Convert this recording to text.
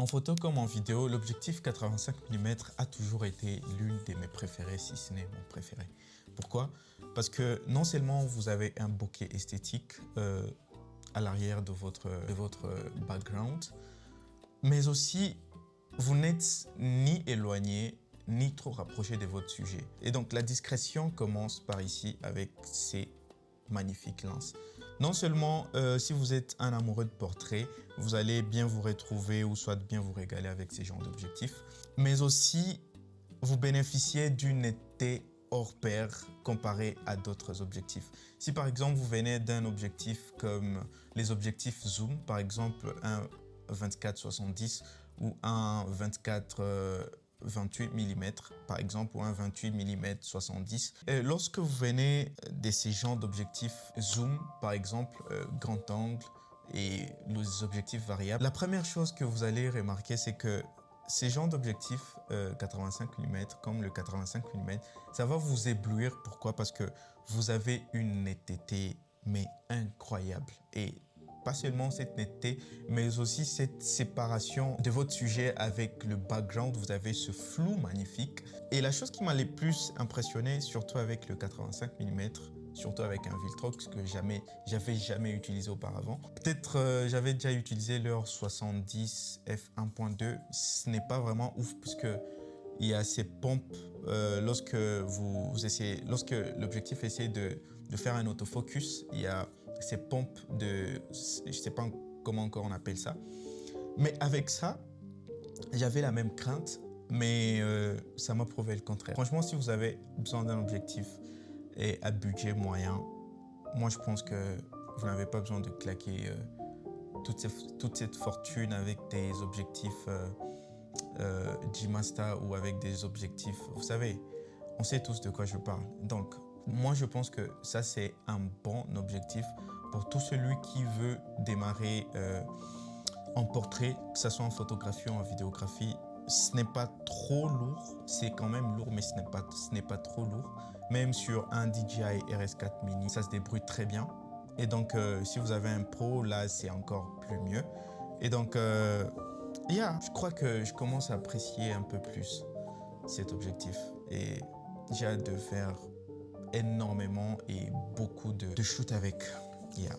En photo comme en vidéo, l'objectif 85 mm a toujours été l'une de mes préférées, si ce n'est mon préféré. Pourquoi? Parce que non seulement vous avez un bokeh esthétique à l'arrière de votre background, mais aussi vous n'êtes ni éloigné ni trop rapproché de votre sujet. Et donc la discrétion commence par ici avec ces magnifiques lenses. Non seulement si vous êtes un amoureux de portrait, vous allez bien vous retrouver ou soit bien vous régaler avec ces genres d'objectifs, mais aussi vous bénéficiez d'une netteté hors pair comparé à d'autres objectifs. Si par exemple vous venez d'un objectif comme les objectifs zoom, par exemple un 24-70 ou un 28 mm par exemple ou un 28 mm 70. Et lorsque vous venez de ces genres d'objectifs zoom, par exemple grand angle et les objectifs variables, la première chose que vous allez remarquer, c'est que ces genres d'objectifs 85 mm comme le 85 mm, ça va vous éblouir. Pourquoi? Parce que vous avez une netteté mais incroyable, et pas seulement cette netteté, mais aussi cette séparation de votre sujet avec le background. Vous avez ce flou magnifique. Et la chose qui m'a le plus impressionné, surtout avec le 85 mm, surtout avec un Viltrox que j'avais jamais utilisé auparavant. Peut-être j'avais déjà utilisé leur 70 f1.2. Ce n'est pas vraiment ouf puisque il y a ces pompes lorsque l'objectif essaie de faire un autofocus, il y a ces pompes de, je sais pas comment encore on appelle ça. Mais avec ça, j'avais la même crainte, mais ça m'a prouvé le contraire. Franchement, si vous avez besoin d'un objectif et à budget moyen, moi je pense que vous n'avez pas besoin de claquer toute cette fortune avec des objectifs G-Master ou avec des objectifs, vous savez, on sait tous de quoi je parle. Donc moi je pense que ça c'est un bon objectif pour tout celui qui veut démarrer en portrait, que ce soit en photographie ou en vidéographie. Ce n'est pas trop lourd, c'est quand même lourd, mais ce n'est pas trop lourd. Même sur un DJI RS4 Mini, ça se débrouille très bien. Et donc, si vous avez un Pro, là, c'est encore plus mieux. Et donc, je crois que je commence à apprécier un peu plus cet objectif. Et j'ai hâte de faire énormément et beaucoup de shoots avec. Yeah.